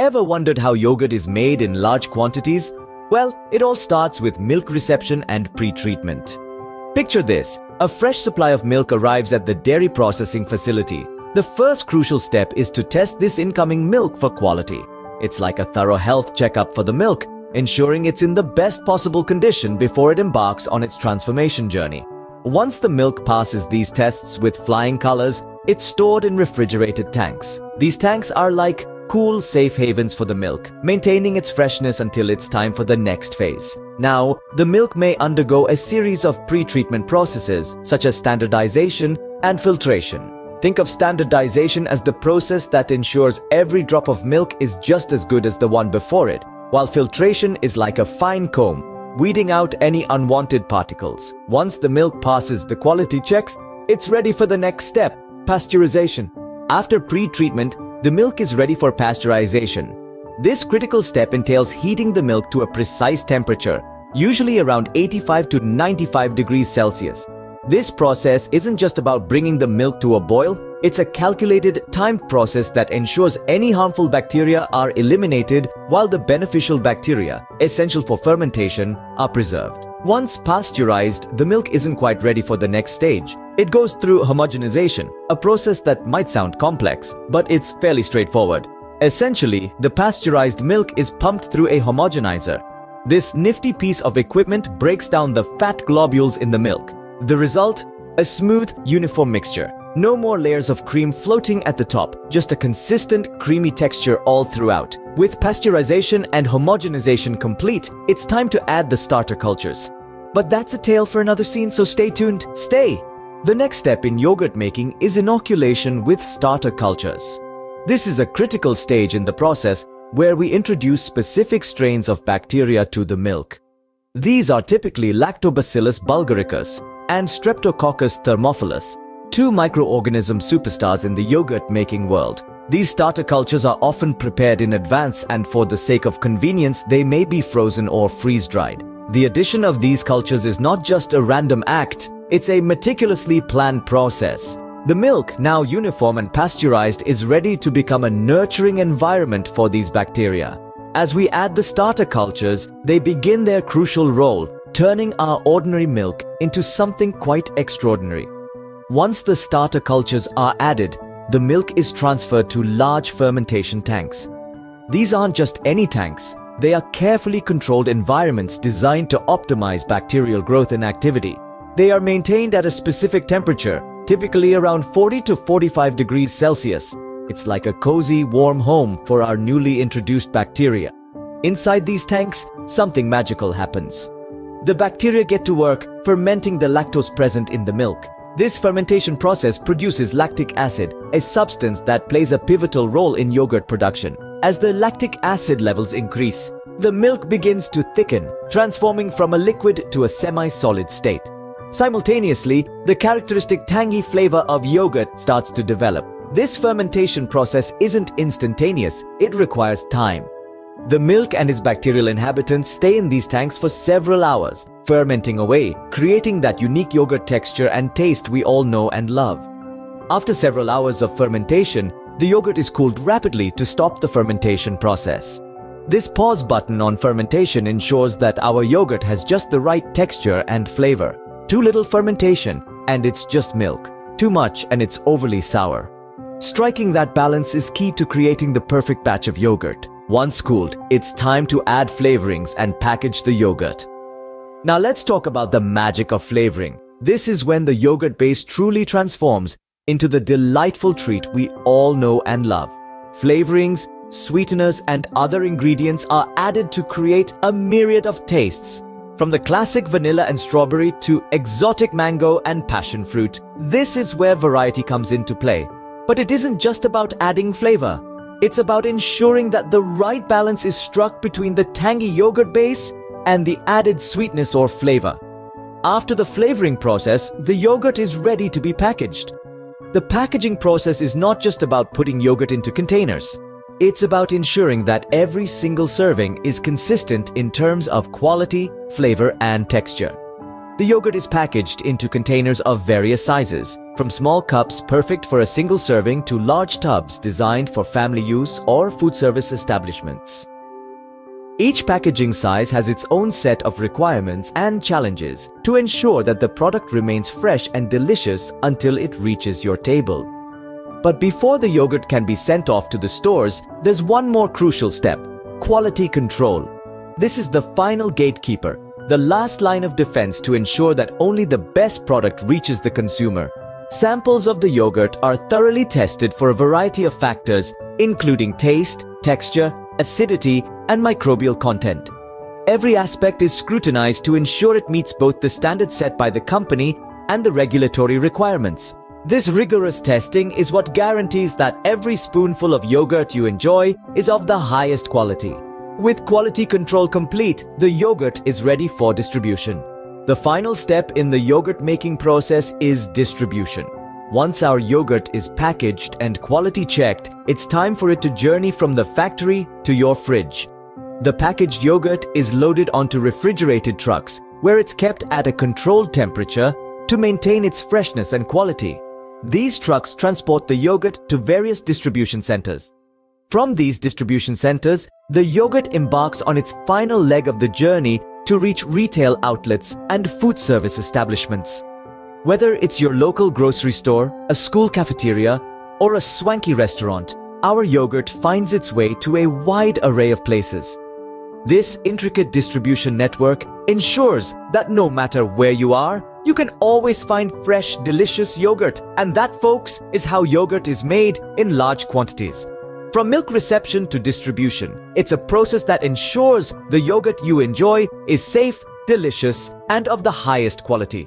Ever wondered how yogurt is made in large quantities? Well, it all starts with milk reception and pre-treatment. Picture this: a fresh supply of milk arrives at the dairy processing facility. The first crucial step is to test this incoming milk for quality. It's like a thorough health checkup for the milk, ensuring it's in the best possible condition before it embarks on its transformation journey. Once the milk passes these tests with flying colors, it's stored in refrigerated tanks. These tanks are like cool, safe havens for the milk, maintaining its freshness until it's time for the next phase. Now, the milk may undergo a series of pre-treatment processes, such as standardization and filtration. Think of standardization as the process that ensures every drop of milk is just as good as the one before it, while filtration is like a fine comb, weeding out any unwanted particles. Once the milk passes the quality checks, it's ready for the next step: pasteurization. After pre-treatment, the milk is ready for pasteurization. This critical step entails heating the milk to a precise temperature, usually around 85 to 95 degrees Celsius. This process isn't just about bringing the milk to a boil, it's a calculated, timed process that ensures any harmful bacteria are eliminated while the beneficial bacteria, essential for fermentation, are preserved. Once pasteurized, the milk isn't quite ready for the next stage. It goes through homogenization, a process that might sound complex, but it's fairly straightforward. Essentially, the pasteurized milk is pumped through a homogenizer. This nifty piece of equipment breaks down the fat globules in the milk. The result? A smooth, uniform mixture. No more layers of cream floating at the top, just a consistent, creamy texture all throughout. With pasteurization and homogenization complete, it's time to add the starter cultures. But that's a tale for another scene, so stay tuned. Stay! The next step in yogurt making is inoculation with starter cultures. This is a critical stage in the process where we introduce specific strains of bacteria to the milk. These are typically Lactobacillus bulgaricus and Streptococcus thermophilus, two microorganism superstars in the yogurt-making world. These starter cultures are often prepared in advance, and for the sake of convenience, they may be frozen or freeze-dried. The addition of these cultures is not just a random act, it's a meticulously planned process. The milk, now uniform and pasteurized, is ready to become a nurturing environment for these bacteria. As we add the starter cultures, they begin their crucial role, turning our ordinary milk into something quite extraordinary. Once the starter cultures are added, the milk is transferred to large fermentation tanks. These aren't just any tanks, they are carefully controlled environments designed to optimize bacterial growth and activity. They are maintained at a specific temperature, typically around 40 to 45 degrees Celsius. It's like a cozy, warm home for our newly introduced bacteria. Inside these tanks, something magical happens. The bacteria get to work fermenting the lactose present in the milk. This fermentation process produces lactic acid, a substance that plays a pivotal role in yogurt production. As the lactic acid levels increase, the milk begins to thicken, transforming from a liquid to a semi-solid state. Simultaneously, the characteristic tangy flavor of yogurt starts to develop. This fermentation process isn't instantaneous, it requires time. The milk and its bacterial inhabitants stay in these tanks for several hours, fermenting away, creating that unique yogurt texture and taste we all know and love. After several hours of fermentation, the yogurt is cooled rapidly to stop the fermentation process. This pause button on fermentation ensures that our yogurt has just the right texture and flavor. Too little fermentation, and it's just milk. Too much, and it's overly sour. Striking that balance is key to creating the perfect batch of yogurt. Once cooled, it's time to add flavorings and package the yogurt. Now let's talk about the magic of flavoring. This is when the yogurt base truly transforms into the delightful treat we all know and love. Flavorings, sweeteners, and other ingredients are added to create a myriad of tastes. From the classic vanilla and strawberry to exotic mango and passion fruit, this is where variety comes into play. But it isn't just about adding flavor. It's about ensuring that the right balance is struck between the tangy yogurt base and the added sweetness or flavor. After the flavoring process, the yogurt is ready to be packaged. The packaging process is not just about putting yogurt into containers. It's about ensuring that every single serving is consistent in terms of quality, flavor, and texture. the yogurt is packaged into containers of various sizes, from small cups perfect for a single serving to large tubs designed for family use or food service establishments. Each packaging size has its own set of requirements and challenges to ensure that the product remains fresh and delicious until it reaches your table. But before the yogurt can be sent off to the stores, there's one more crucial step: quality control. This is the final gatekeeper, the last line of defense to ensure that only the best product reaches the consumer. Samples of the yogurt are thoroughly tested for a variety of factors, including taste, texture, acidity, and microbial content. Every aspect is scrutinized to ensure it meets both the standards set by the company and the regulatory requirements. This rigorous testing is what guarantees that every spoonful of yogurt you enjoy is of the highest quality. With quality control complete, the yogurt is ready for distribution. The final step in the yogurt making process is distribution. Once our yogurt is packaged and quality checked, it's time for it to journey from the factory to your fridge. The packaged yogurt is loaded onto refrigerated trucks, where it's kept at a controlled temperature to maintain its freshness and quality. These trucks transport the yogurt to various distribution centers. From these distribution centers, the yogurt embarks on its final leg of the journey to reach retail outlets and food service establishments. Whether it's your local grocery store, a school cafeteria, or a swanky restaurant, our yogurt finds its way to a wide array of places. This intricate distribution network ensures that no matter where you are, you can always find fresh, delicious yogurt. And that, folks, is how yogurt is made in large quantities. From milk reception to distribution, it's a process that ensures the yogurt you enjoy is safe, delicious, and of the highest quality.